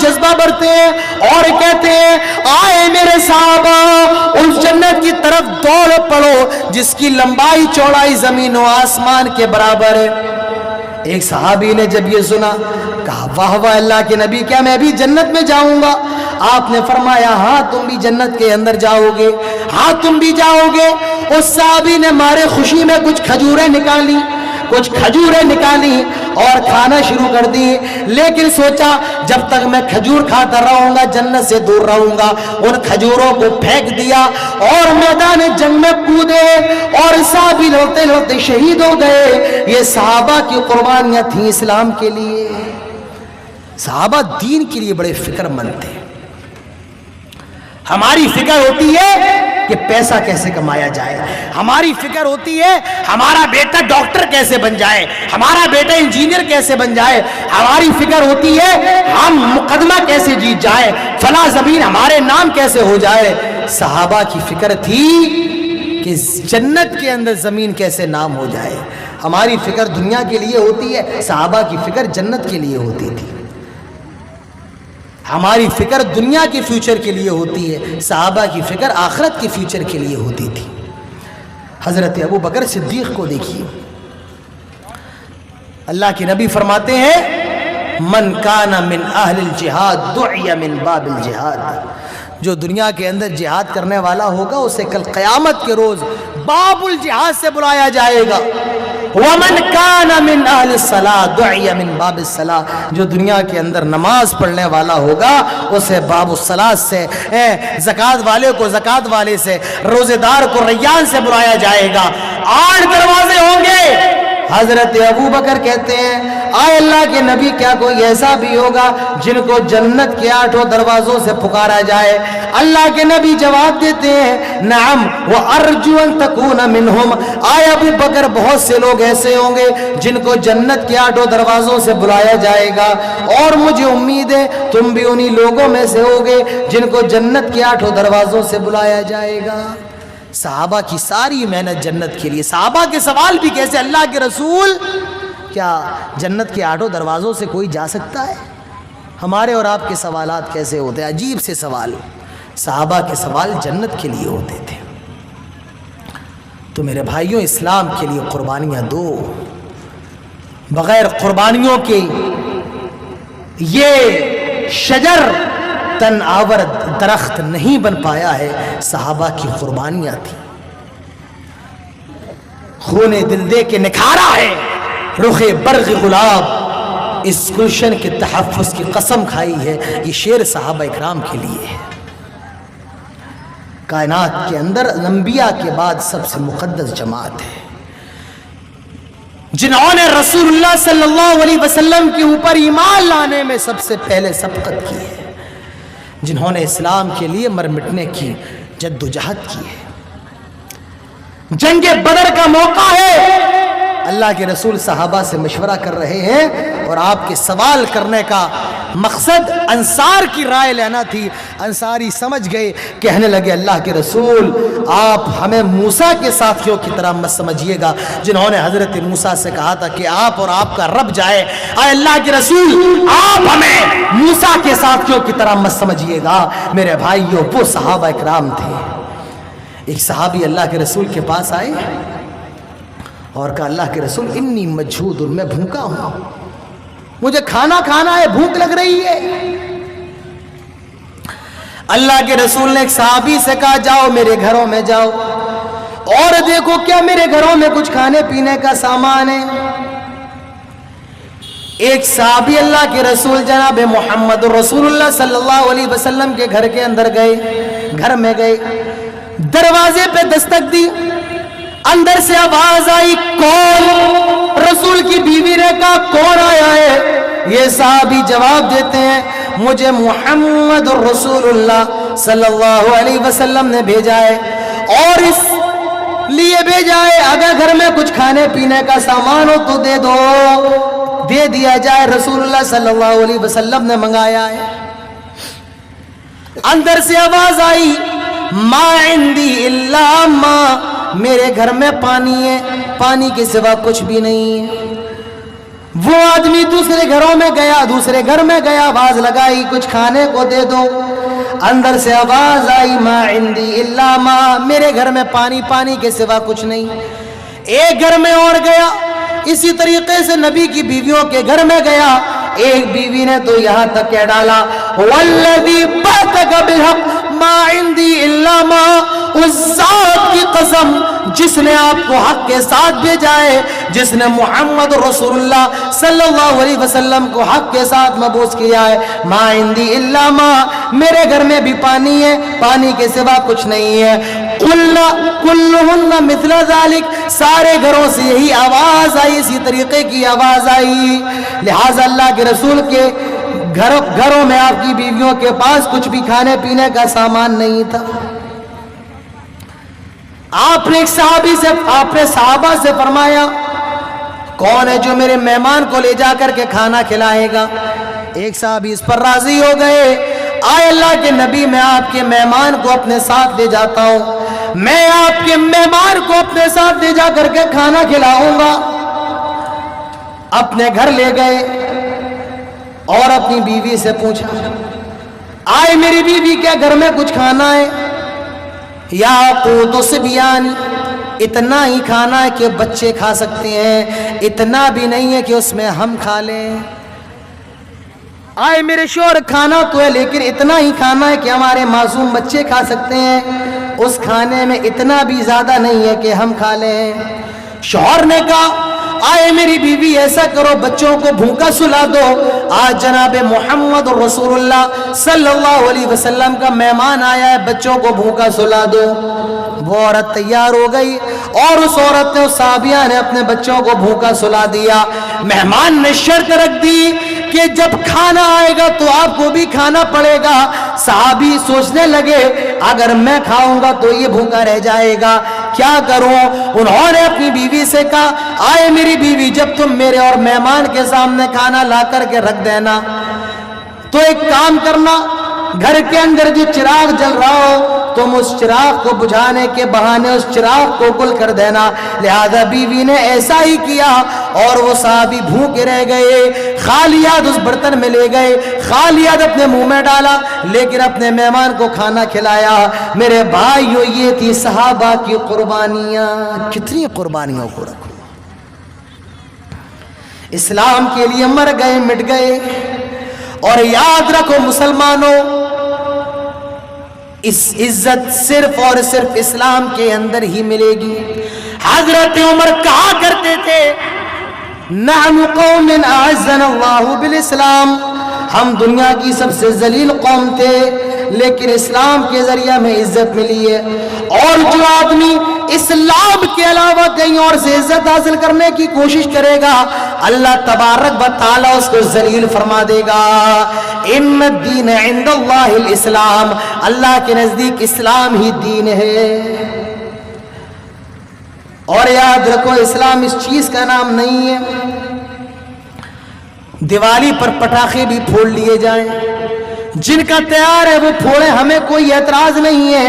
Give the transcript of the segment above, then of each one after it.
جذبہ بڑھتے ہیں اور کہتے ہیں آئے میرے صحابہ اس جنت کی طرف دوڑ پڑو جس کی لمبائی چوڑائی زمین و آسمان کے برابر ہے۔ ایک صحابی نے جب یہ سنا کہا واہ واہ اللہ کے نبی، کیا میں بھی جنت میں جاؤں گا؟ آپ نے فرمایا ہاں تم بھی جنت کے اندر جاؤ گے، ہاں تم بھی جاؤ گے۔ اس صحابی نے مارے خوشی میں کچھ کھجوریں نکالی اور کھانا شروع کر دی، لیکن سوچا جب تک میں کھجور کھاتا رہوں گا جنت سے دور رہوں گا، ان کھجوروں کو پھینک دیا اور میدان جنگ میں کودے اور صحابی لڑتے لڑتے شہید ہو گئے۔ یہ صحابہ کی قربانیاں تھیں اسلام کے لیے۔ صحابہ دین کے لیے بڑے فکر مند تھے۔ ہماری فکر ہوتی ہے کہ پیسہ کیسے کمایا جائے، ہماری فکر ہوتی ہے ہمارا بیٹا ڈاکٹر کیسے بن جائے، ہمارا بیٹا انجینئر کیسے بن جائے، ہماری فکر ہوتی ہے ہم مقدمہ کیسے جیت جائے، فلاں زمین ہمارے نام کیسے ہو جائے۔ صحابہ کی فکر تھی کہ جنت کے اندر زمین کیسے نام ہو جائے۔ ہماری فکر دنیا کے لیے ہوتی ہے، صحابہ کی فکر جنت کے لیے ہوتی تھی۔ ہماری فکر دنیا کے فیوچر کے لیے ہوتی ہے، صحابہ کی فکر آخرت کے فیوچر کے لیے ہوتی تھی۔ حضرت ابو بکر صدیق کو دیکھیے، اللہ کے نبی فرماتے ہیں من کان من اہل الجہاد دعی من باب الجہاد، جو دنیا کے اندر جہاد کرنے والا ہوگا اسے کل قیامت کے روز باب الجہاد سے بلایا جائے گا۔ ومن کان من اہل الصلاۃ دعی من باب الصلاۃ، جو دنیا کے اندر نماز پڑھنے والا ہوگا اسے باب الصلاۃ سے، زکوٰۃ والے کو زکوٰۃ والے سے، روزے دار کو ریان سے بلایا جائے گا۔ 8 دروازے ہوں گے۔ حضرت ابو بکر کہتے ہیں آئے اللہ کے نبی کیا کوئی ایسا بھی ہوگا جن کو جنت کے 8 دروازوں سے پکارا جائے؟ اللہ کے نبی جواب دیتے ہیں نعم وارجو ان تکون منہم، آئے ابو بکر بہت سے لوگ ایسے ہوں گے جن کو جنت کے 8 دروازوں سے بلایا جائے گا، اور مجھے امید ہے تم بھی انہی لوگوں میں سے ہوگے جن کو جنت کے 8 دروازوں سے بلایا جائے گا۔ صحابہ کی ساری محنت جنت کے لیے۔ صحابہ کے سوال بھی کیسے، اللہ کے رسول کیا جنت کے 8 دروازوں سے کوئی جا سکتا ہے؟ ہمارے اور آپ کے سوالات کیسے ہوتے ہیں، عجیب سے سوال۔ صحابہ کے سوال جنت کے لیے ہوتے تھے۔ تو میرے بھائیوں اسلام کے لیے قربانیاں دو، بغیر قربانیوں کے یہ شجر تن آور درخت نہیں بن پایا ہے۔ صحابہ کی قربانیاں تھیں، خون دل دے کے نکھارا ہے رخ برق گلاب، اس گلشن کے تحفظ کی قسم کھائی ہے۔ یہ شعر صحابہ اکرام کے لیے ہے۔ کائنات کے اندر انبیاء کے بعد سب سے مقدس جماعت ہے، جنہوں نے رسول اللہ صلی اللہ علیہ وسلم کے اوپر ایمان لانے میں سب سے پہلے سبقت کی ہے، جنہوں نے اسلام کے لیے مر مٹنے کی جد و جہد کی ہے۔ جنگ بدر کا موقع ہے، اللہ کے رسول صحابہ سے مشورہ کر رہے ہیں اور آپ کے سوال کرنے کا مقصد انصار کی رائے لینا تھی۔ انصاری سمجھ گئے، کہنے لگے اللہ کے رسول آپ ہمیں موسیٰ کے ساتھیوں کی طرح مت سمجھیے گا، جنہوں نے حضرت موسیٰ سے کہا تھا کہ آپ اور آپ کا رب جائے۔ اے اللہ کے رسول آپ ہمیں موسیٰ کے ساتھیوں کی طرح مت سمجھیے گا۔ میرے بھائیوں وہ صحابہ اکرام تھے۔ ایک صحابی اللہ کے رسول کے پاس آئے اور کہا اللہ کے رسول انی مجھود، میں بھوکا ہوں، مجھے کھانا کھانا ہے، بھوک لگ رہی ہے۔ اللہ کے رسول نے ایک صحابی سے کہا جاؤ میرے گھروں میں جاؤ اور دیکھو کیا میرے گھروں میں کچھ کھانے پینے کا سامان ہے۔ ایک صحابی اللہ کے رسول جناب محمد رسول اللہ صلی اللہ علیہ وسلم کے گھر کے اندر گئے، گھر میں گئے، دروازے پہ دستک دی، اندر سے آواز آئی کون؟ رسول کی بیوی نے کہا کون آیا ہے؟ یہ صحابی جواب دیتے ہیں مجھے محمد رسول اللہ صلی اللہ علیہ وسلم نے بھیجا ہے، اور اس لیے بھیجا ہے اگر گھر میں کچھ کھانے پینے کا سامان ہو تو دے دو، دے دیا جائے۔ رسول اللہ صلی اللہ علیہ وسلم نے منگایا ہے۔ اندر سے آواز آئی ما عندی الا ما، میرے گھر میں پانی ہے، پانی کے سوا کچھ بھی نہیں ہے۔ وہ آدمی دوسرے گھروں میں گیا، دوسرے گھر میں گیا، آواز لگائی کچھ کھانے کو دے دو، اندر سے آواز آئی ما عندی الا ما، میرے گھر میں پانی کے سوا کچھ نہیں۔ ایک گھر میں اور گیا، اسی طریقے سے نبی کی بیویوں کے گھر میں گیا، ایک بیوی نے تو یہاں تک کہہ ڈالا والذی بعثک بالحق ما عندی الا ما، اس ذات کی قسم جس نے آپ کو حق کے ساتھ بھیجا ہے، جس نے محمد رسول اللہ صلی اللہ علیہ وسلم کو حق کے ساتھ مبعوث کیا ہے، ما عندی الا ما، میرے گھر میں بھی پانی ہے، پانی کے سوا کچھ نہیں ہے۔ قلنا کلہن مثل ذلک، سارے گھروں سے یہی آواز آئی، اسی طریقے کی آواز آئی۔ لہٰذا اللہ کے رسول کے گھروں میں آپ کی بیویوں کے پاس کچھ بھی کھانے پینے کا سامان نہیں تھا۔ آپ نے صحابہ سے فرمایا کون ہے جو میرے مہمان کو لے جا کر کے کھانا کھلائے گا؟ ایک صحابی اس پر راضی ہو گئے، آئے اللہ کے نبی میں آپ کے مہمان کو اپنے ساتھ لے جاتا ہوں، میں آپ کے مہمان کو اپنے ساتھ لے جا کر کے کھانا کھلاؤں گا۔ اپنے گھر لے گئے اور اپنی بیوی سے پوچھا، آئے میری بیوی کیا گھر میں کچھ کھانا ہے؟ یا قوت صبیان، اتنا ہی کھانا ہے کہ بچے کھا سکتے ہیں، اتنا بھی نہیں ہے کہ اس میں ہم کھا لیں۔ آئے میرے شوہر کھانا تو ہے لیکن اتنا ہی کھانا ہے کہ ہمارے معصوم بچے کھا سکتے ہیں، اس کھانے میں اتنا بھی زیادہ نہیں ہے کہ ہم کھا لیں۔ شوہر نے کہا آئے میری بیوی ایسا کرو بچوں کو بھوکا سلا دو، آج جناب محمد رسول اللہ صلی اللہ علیہ وسلم کا مہمان آیا ہے، بچوں کو بھوکا سلا دو۔ وہ عورت تیار ہو گئی اور اس عورت نے، اس صحابیہ نے اپنے بچوں کو بھوکا سلا دیا۔ مہمان نے شرط رکھ دی کہ جب کھانا آئے گا تو آپ کو بھی کھانا پڑے گا۔ صحابی سوچنے لگے اگر میں کھاؤں گا تو یہ بھوکا رہ جائے گا، کیا کروں؟ انہوں نے اپنی بیوی سے کہا آئے میری بیوی جب تم میرے اور مہمان کے سامنے کھانا لا کر کے رکھ دینا تو ایک کام کرنا، گھر کے اندر جو چراغ جل رہا ہو تم اس چراغ کو بجھانے کے بہانے اس چراغ کو گل کر دینا۔ لہذا بیوی نے ایسا ہی کیا اور وہ صحابی بھوکے رہ گئے، خالی ہاتھ اس برتن میں لے گئے، خالی ہاتھ اپنے منہ میں ڈالا لیکن اپنے مہمان کو کھانا کھلایا۔ میرے بھائیو یہ تھی صحابہ کی قربانیاں، کتنی قربانیوں کو رکھو، اسلام کے لیے مر گئے مٹ گئے۔ اور یاد رکھو مسلمانوں، اس عزت صرف اور صرف اسلام کے اندر ہی ملے گی۔ حضرت عمر کہا کرتے تھے نحن قوم اعزنا اللہ بالاسلام، ہم دنیا کی سب سے ذلیل قوم تھے لیکن اسلام کے ذریعہ میں عزت ملی ہے، اور جو آدمی اسلام کے علاوہ کہیں اور سے عزت حاصل کرنے کی کوشش کرے گا اللہ تبارک و تعالی اس کو ذلیل فرما دے گا۔ ان الدین عند اللہ الاسلام، اللہ کے نزدیک اسلام ہی دین ہے۔ اور یاد رکھو اسلام اس چیز کا نام نہیں ہے دیوالی پر پٹاخے بھی پھوڑ لیے جائیں، جن کا تیار ہے وہ پھوڑیں، ہمیں کوئی اعتراض نہیں ہے،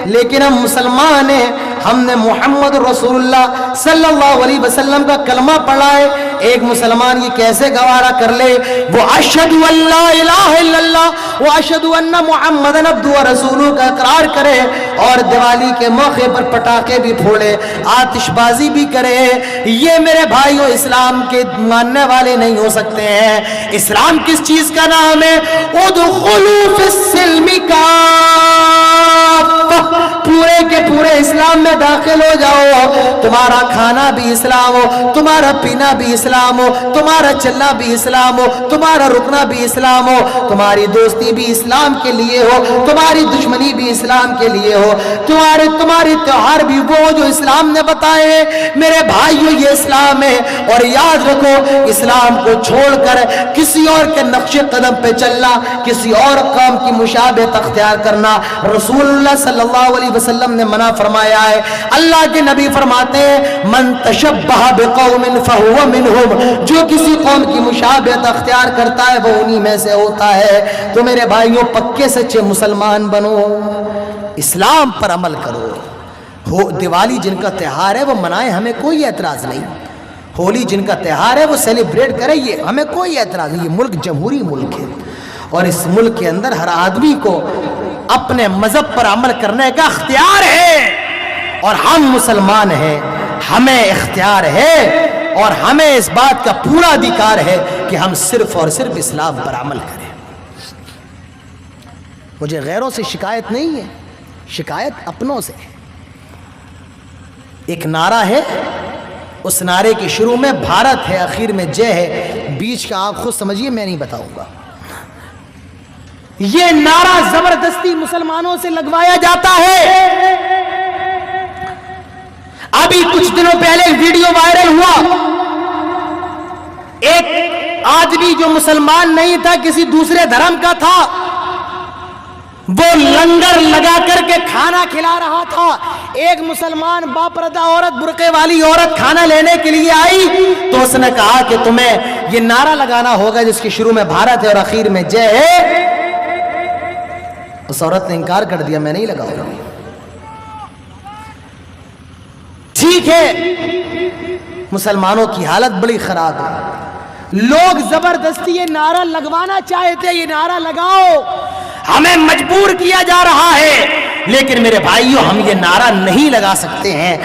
لیکن ہم مسلمان ہیں، ہم نے محمد رسول اللہ صلی اللہ علیہ وسلم کا کلمہ پڑھا ہے۔ ایک مسلمان یہ کیسے گوارا کر لے وہ اشہد ان لا الہ الا اللہ و اشہد ان محمد عبدہ و رسولہ کا اقرار کرے اور دیوالی کے موقع پر پٹاخے بھی پھوڑے، آتش بازی بھی کرے، یہ میرے بھائیوں اسلام کے ماننے والے نہیں ہو سکتے ہیں۔ اسلام کس چیز کا نام ہے؟ ادخلوا فی السلم کافہ، پورے کے پورے اسلام میں داخل ہو جاؤ، تمہارا کھانا بھی اسلام ہو، تمہارا پینا بھی اسلام ہو، تمہارا چلنا بھی اسلام ہو، تمہارا رکنا بھی اسلام ہو، تمہاری دوستی بھی اسلام کے لیے ہو، تمہاری دشمنی بھی اسلام کے لیے ہو، تمہارے تیوہار بھی وہ جو اسلام نے بتائے ہیں۔ میرے بھائیو یہ اسلام ہے، اور یاد رکھو اسلام کو چھوڑ کر کسی اور کے نقش قدم پہ چلنا، کسی اور قوم کی مشابہت اختیار کرنا رسول اللہ صلی اللہ علیہ وسلم نے منع فرمایا ہے۔ اللہ کے نبی فرماتے ہیں من تشبہ بقوم فہو منہم، جو کسی قوم کی مشابہت اختیار کرتا ہے وہ انہی میں سے ہوتا ہے۔ تو میرے بھائیوں پکے سچے مسلمان بنو، اسلام پر عمل کرو، دیوالی جن کا تہوار ہے وہ منائے، ہمیں کوئی اعتراض نہیں، ہولی جن کا تہوار ہے وہ سیلیبریٹ کرے، یہ ہمیں کوئی اعتراض نہیں. یہ ملک جمہوری ملک ہے اور اس ملک کے اندر ہر آدمی کو اپنے مذہب پر عمل کرنے کا اختیار ہے، اور ہم مسلمان ہیں، ہمیں اختیار ہے اور ہمیں اس بات کا پورا ادھیکار ہے کہ ہم صرف اور صرف اسلام پر عمل کریں. مجھے غیروں سے شکایت نہیں ہے، شکایت اپنوں سے. ایک نعرہ ہے، اس نعرے کے شروع میں بھارت ہے، اخیر میں جے ہے، بیچ کا آپ خود سمجھیے، میں نہیں بتاؤں گا. یہ نعرہ زبردستی مسلمانوں سے لگوایا جاتا ہے. ابھی کچھ دنوں پہلے ویڈیو وائرل ہوا، ایک آدمی جو مسلمان نہیں تھا، کسی دوسرے دھرم کا تھا، وہ لنگر لگا کر کے کھانا کھلا رہا تھا. ایک مسلمان باپردہ عورت، برقعے والی عورت کھانا لینے کے لیے آئی تو اس نے کہا کہ تمہیں یہ نعرہ لگانا ہوگا جس کے شروع میں بھارت ہے اور اخیر میں جے ہے. اس عورت نے انکار کر دیا، میں نہیں لگاؤں گا. ٹھیک ہے، مسلمانوں کی حالت بڑی خراب ہے، لوگ زبردستی یہ نعرہ لگوانا چاہتے ہیں، یہ نعرہ لگاؤ، ہمیں مجبور کیا جا رہا ہے. لیکن میرے بھائیوں، ہم یہ نعرہ نہیں لگا سکتے ہیں.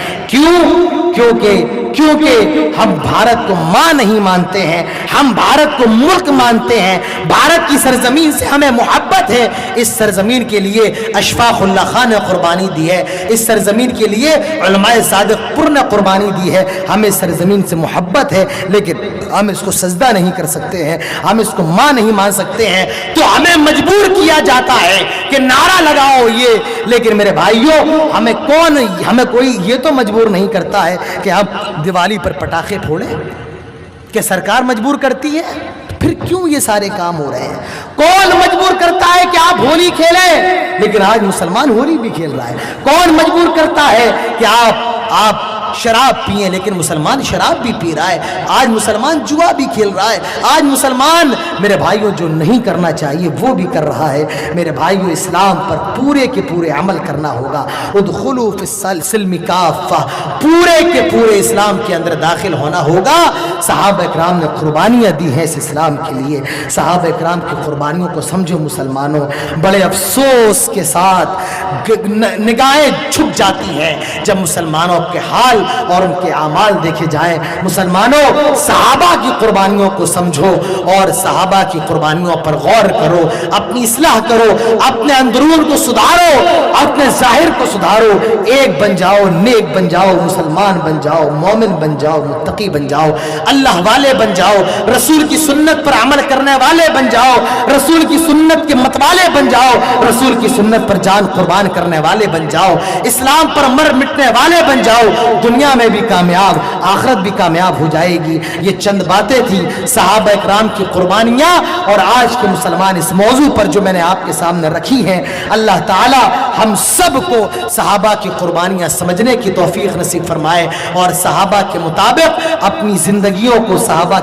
کیونکہ ہم بھارت کو ماں نہیں مانتے ہیں، ہم بھارت کو ملک مانتے ہیں. بھارت کی سرزمین سے ہمیں محبت ہے. اس سرزمین کے لیے اشفاق اللہ خان نے قربانی دی ہے، اس سرزمین کے لیے علماء صادق پور نے قربانی دی ہے. ہمیں سرزمین سے محبت ہے، لیکن ہم اس کو سجدہ نہیں کر سکتے ہیں، ہم اس کو ماں نہیں مان سکتے ہیں. تو ہمیں مجبور کیا جاتا ہے کہ نعرہ لگاؤ یہ. لیکن میرے بھائیوں، ہمیں کوئی یہ تو مجبور نہیں کرتا ہے کہ ہم دیوالی پر پٹاخے پھوڑیں، کہ سرکار مجبور کرتی ہے. پھر کیوں یہ سارے کام ہو رہے ہیں؟ کون مجبور کرتا ہے کہ آپ ہولی کھیلیں؟ لیکن آج مسلمان ہولی بھی کھیل رہا ہے. کون مجبور کرتا ہے کہ آپ شراب پئیں؟ لیکن مسلمان شراب بھی پی رہا ہے. آج مسلمان جوا بھی کھیل رہا ہے. آج مسلمان، میرے بھائیوں، جو نہیں کرنا چاہیے وہ بھی کر رہا ہے. میرے بھائیوں، اسلام پر پورے کے پورے عمل کرنا ہوگا. ادخلوا فی السلم کافہ، پورے کے پورے اسلام کے اندر داخل ہونا ہوگا. صحابہ اکرام نے قربانیاں دی ہیں اس اسلام کے لیے. صحابہ اکرام کی قربانیوں کو سمجھو مسلمانوں. بڑے افسوس کے ساتھ نگاہیں جھک جاتی ہیں جب مسلمانوں کے حال اور ان کے اعمال دیکھے جائیں. مسلمانوں، صحابہ کی قربانیوں کو سمجھو اور صحابہ کی قربانیوں پر غور کرو، اپنی اصلاح کرو، اپنے اندرون کو سدھارو، اپنے ظاہر کو سدھارو. ایک بن جاؤ، نیک بن جاؤ، مسلمان بن جاؤ، مومن بن جاؤ، متقی بن جاؤ، اللہ والے بن جاؤ، رسول کی سنت پر عمل کرنے والے بن جاؤ، رسول کی سنت کے متوالے بن جاؤ، رسول کی سنت پر جان قربان کرنے والے بن جاؤ، اسلام پر مر مٹنے والے بن جاؤ. دنیا میں بھی کامیاب، آخرت بھی کامیاب ہو جائے گی. یہ چند باتیں تھیں صحابہ اکرام کی قربانیاں، اور آج کے مسلمان اس موضوع پر جو میں نے آپ کے سامنے رکھی ہیں. اللہ تعالی ہم سب کو صحابہ کی قربانیاں سمجھنے کی توفیق نصیب فرمائے اور صحابہ کے مطابق اپنی زندگیوں کو صحابہ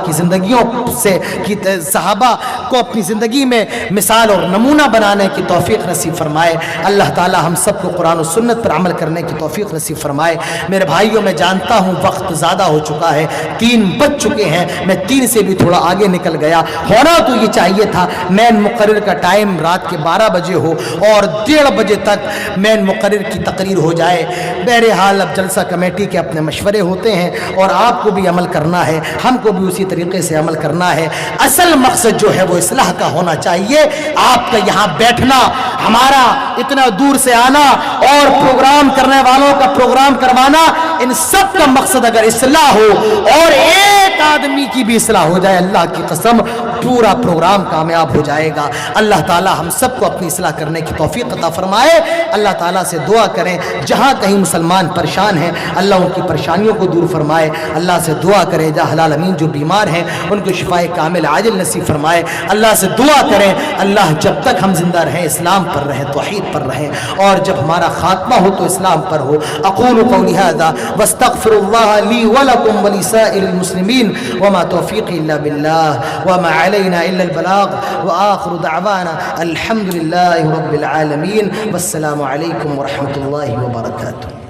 کو اپنی زندگی میں مثال اور نمونہ بنانے کی توفیق نصیب فرمائے. اللہ تعالی ہم سب کو قرآن و سنت پر عمل کرنے کی توفیق نصیب فرمائے. میرے بھائیوں، میں جانتا ہوں وقت زیادہ ہو چکا ہے، 3 بج چکے ہیں. میں 3 سے بھی تھوڑا آگے نکل گیا. ہونا تو یہ چاہیے تھا مین مقرر کا ٹائم رات کے 12 بجے ہو اور 1:30 بجے تک مین مقرر کی تقریر ہو جائے. بہرحال اب جلسہ کمیٹی کے اپنے مشورے ہوتے ہیں اور آپ کو بھی عمل کرنا ہے، ہم کو بھی اسی طریقے سے عمل کرنا ہے. اصل مقصد جو ہے وہ اصلاح کا ہونا چاہیے. آپ کا یہاں بیٹھنا، ہمارا اتنا دور سے آنا اور پروگرام کرنے والوں کا پروگرام کروانا، ان سب کا مقصد اگر اصلاح ہو اور ایک آدمی کی بھی اصلاح ہو جائے، اللہ کی قسم پورا پروگرام کامیاب ہو جائے گا. اللہ تعالی ہم سب کو اپنی اصلاح کرنے کی توفیق عطا فرمائے. اللہ تعالیٰ سے دعا کریں جہاں کہیں مسلمان پریشان ہیں اللہ ان کی پریشانیوں کو دور فرمائے. اللہ سے دعا کریں جہاں حلال امین جو بیمار ہیں ان کو شفائے کامل عاجل نصیب فرمائے. اللہ سے دعا کریں اللہ جب تک ہم زندہ رہیں اسلام پر رہیں، توحید پر رہیں، اور جب ہمارا خاتمہ ہو تو اسلام پر ہو. اقول قولی ھذا واستغفر الله لي ولكم ولسائر المسلمين وما توفيقي الا بالله وما علينا الا البلاغ واخر دعوانا الحمد لله رب العالمين والسلام عليكم ورحمة الله وبركاته.